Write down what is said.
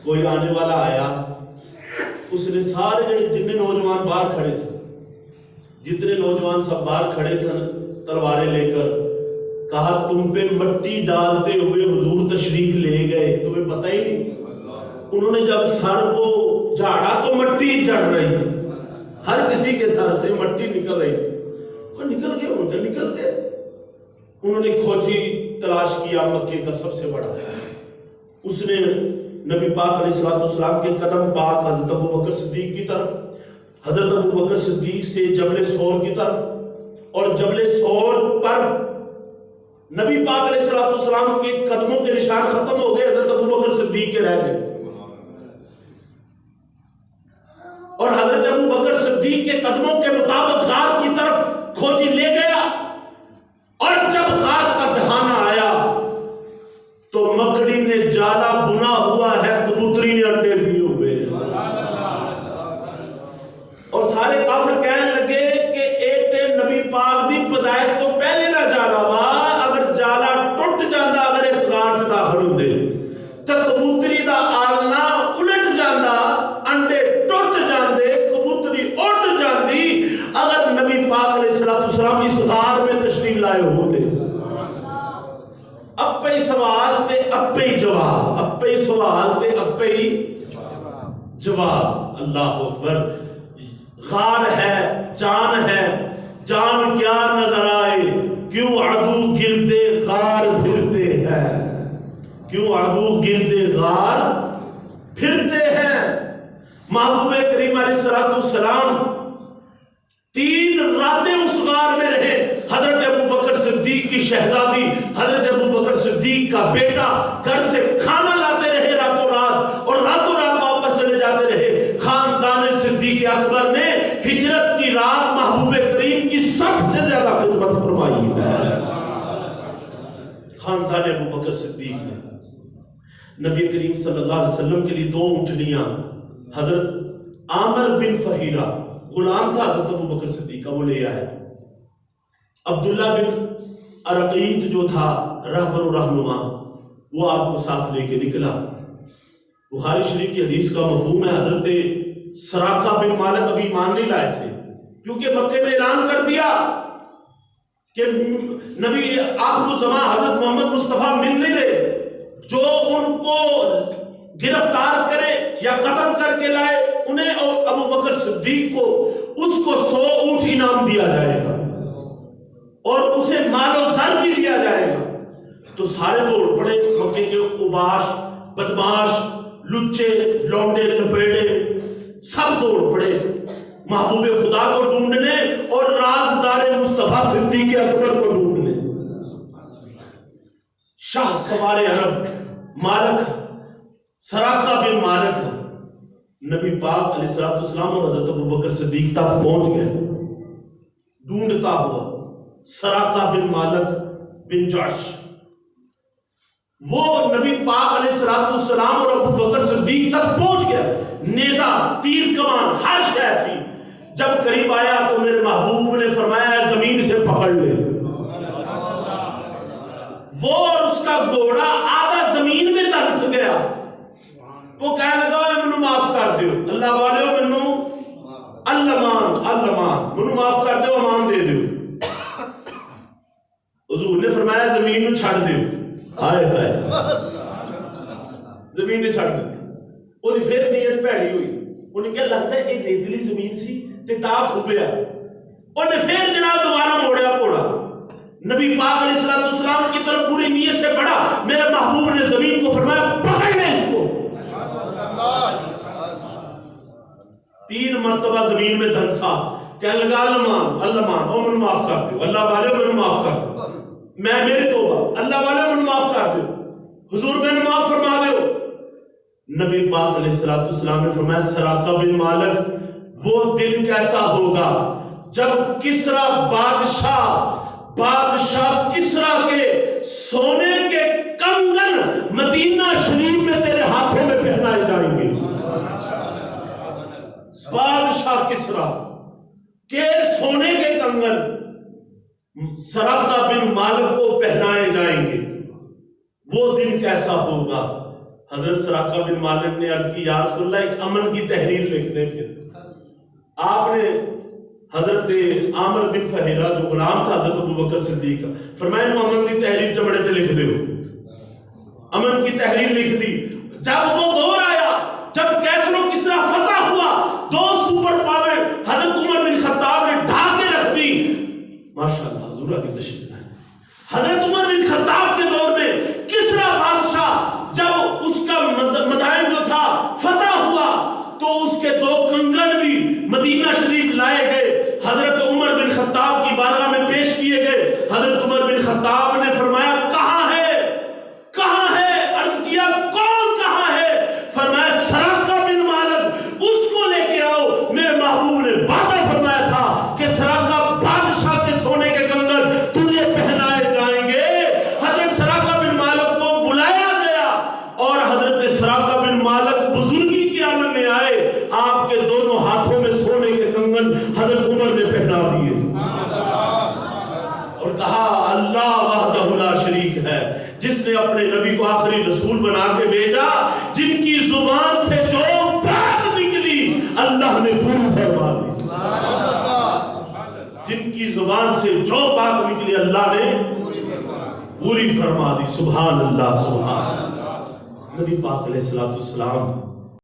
کوئی آنے والا آیا، اس نے سارے جتنے نوجوان باہر کھڑے تھے، جتنے نوجوان سب باہر کھڑے تھے تلواریں لے کر، کہا تم پہ مٹی ڈالتے ہوئے حضور تشریف لے گئے، تمہیں پتہ ہی نہیں۔ انہوں نے جب سر کو جھاڑا تو مٹی چڑھ رہی تھی، ہر کسی کے سر سے مٹی نکل رہی تھی۔ وہ نکل گئے، ان کے نکل گئے۔ انہوں نے کھوجی تلاش کیا مکے کا سب سے بڑا، اس نے نبی پاک علیہ السلام کے قدم پاک حضرت ابوبکر صدیق کی طرف، حضرت ابوبکر صدیق سے جبل سور کی طرف، اور جبل سور پر نبی پاک علیہ السلام کے قدموں کے نشان ختم ہو گئے، حضرت ابوبکر صدیق کے رہ گئے، اور حضرت ابوبکر صدیق کے قدموں کے مطابق غار کی طرف کھوجی لے گیا، اور جب غار کا دہانہ آیا تو مکڑی نے جالا بنا ہوا ہے، کبوتری نے انڈے دیے ہوئے، اور سارے کافر کہنے لگے کہ ایک تے نبی پاک دی پیدائش تو پہلے دا جالا وا، اگر جالا ٹوٹ جاندا اگر اس غار سے داخل ہوندے تے کبوتری دا آلنا الٹ جاندا، انڈے ٹوٹ جاندے، کبوتری اڑ جاندی اگر نبی پاک علیہ السلام اس غار میں تشریف لائے ہوتے۔ اپے سوال تے اپے جواب، اپے سوال تے اپے جواب۔ اللہ اکبر۔ غار ہے، جان ہے، جان کیا نظر آئے، کیوں عدو گردے غار پھرتے ہیں، کیوں عدو گردے غار پھرتے ہیں۔ محبوب کریم علیہ السلام 3 راتیں اس غار میں رہے۔ حضرت ابوبکر صدیق کی شہزادی، حضرت ابوبکر صدیق کا بیٹا گھر سے کھانا لاتے رہے راتوں رات، اور راتوں رات واپس چلے جاتے رہے۔ خاندان صدیق اکبر نے ہجرت کی رات محبوب کریم کی سب سے زیادہ خدمت فرمائی ہے۔ خاندان ابوبکر صدیق نے نبی کریم صلی اللہ علیہ وسلم کے لیے 2 اونٹنیاں، حضرت عامر بن فہیرہ غلام تھا حضرت ابوبکر صدیق کا، وہ لے آئے۔ عبداللہ بن ارقیت جو تھا رہبر و رہنما، وہ آپ کو ساتھ لے کے نکلا۔ بخاری شریف کی حدیث کا مفہوم ہے حضرت سراقہ بن مالک ابھی ایمان نہیں لائے تھے، کیونکہ مکے میں اعلان کر دیا کہ نبی آخر الزمان حضرت محمد مصطفیٰ مل نہیں رہے، جو ان کو گرفتار کرے یا قتل کر کے لائے انہیں اور ابوبکر صدیق کو، اس کو 100 اونٹ انعام دیا جائے گا اور اسے مال و زر بھی دیا جائے گا۔ تو سارے دوڑ پڑے، مکے کے اوباش، بدماش، لچے، لونڈے، لپیڑے سب دوڑ پڑے محبوب خدا کو ڈھونڈنے اور رازدار مصطفیٰ صدیق اکبر کو ڈھونڈنے۔ شاہ سوار عرب مالک سراقہ بن مالک نبی پاک علیہ السلام اور حضرت ابوبکر صدیق تک پہنچ گئے ڈھونڈتا ہوا۔ سراقہ بن مالک بن جعش وہ نبی پاک علیہ السلام اور ابوبکر صدیق تک پہنچ گیا، نیزہ، تیر کمان ہر شے تھی۔ جب قریب آیا تو میرے محبوب نے فرمایا زمین سے پکڑ لے۔ وہ اور اس کا گھوڑا آدھا زمین میں دھنس گیا۔ وہ کہنے لگا منو معاف کر دیو، اللہ والے منو اللہ منو معاف کر دیو، امان دے دیو۔ حضور نے فرمایا زمین میں چھڑ دیو۔ ہائے ہائے، زمین نے چھڑ دی۔ وہ پھر نیت پیڑی ہوئی، انہیں کیا لگتا ہے ایک ریتلی زمین سی تے تاپ کھبیا، انہیں پھر جناب دوبارہ موڑیا پوڑا۔ نبی پاک علیہ السلام کی طرف پوری نیت سے بڑھا، میرے محبوب نے زمین کو فرمایا پکڑ لے اس کو۔ 3 مرتبہ زمین میں دھنسا، کہنے لگا اللہ او منو معاف کر دیو، اللہ والے منو معاف کر دیو، میں میری توبہ، اللہ والے منو معاف کر دیو، حضور میں نے معاف فرما دیو۔ نبی پاک علیہ السلام نے فرمایا سراقہ بن مالک وہ دن کیسا ہوگا جب کسرا بادشاہ کسرا کے سونے کے کنگن مدینہ شریف میں تیرے ہاتھوں میں پہنائے جائیں گے۔ بادشاہ کسرا کے سونے کے کنگن سراقہ بن مالک کو پہنائے جائیں گے۔ وہ دن کیسا ہوگا؟ حضرت سراقہ بن مالک نے عرض کی یا رسول اللہ ایک امن کی تحریر لکھ دیں. پھر آپ نے حضرت عامر بن فہیرہ جو غلام تھا حضرت ابوبکر صدیق کا، فرمایا انہوں امن کی تحریر چمڑے تے لکھ دیو. امن کی تحریر لکھ دی. جب وہ دور آیا، جب کیسر و کسریٰ فتح ہوا، دو سپر پاور حضرت عمر بن خطاب نے ڈھا کے رکھ دی. ماشاءاللہ حضور کی تشریف ہے. حضرت عمر بن خطاب کے دور میں کسریٰ بادشاہ جب اس کا مدائن جو تھا فتح ہوا تو اس کے دو کنگن بھی مدینہ شریف لائے گئے، حضرت عمر بن خطاب کی بارگاہ میں پیش کیے گئے. حضرت عمر بن خطاب نے فرمایا کہاں ہے، کہاں ہے؟ عرض کیا کون کہاں ہے؟ فرمایا سراقہ بن مالک، اس کو لے کے آؤ. میرے محبوب نے وعدہ فرمایا تھا کہ سراقہ بادشاہ کے سونے کے کنگن تجھے پہنائے جائیں گے. حضرت سراقہ بن مالک کو بلایا گیا اور حضرت سراقہ بن مالک بزرگی کے عالم میں آئے. آپ کے دونوں ہاتھوں میں سونے کے کنگن حضرت عمر نے پہنا دیے اور کہا اللہ وحدہ لا شریک ہے جس نے اپنے نبی کو آخری رسول بنا کے بھیجا، جن کی زبان سے جو بات نکلی اللہ نے پوری فرما دی. جن کی زبان سے جو بات نکلی اللہ نے پوری فرما دی. سبحان اللہ سبحان اللہ. نبی پاک علیہ السلام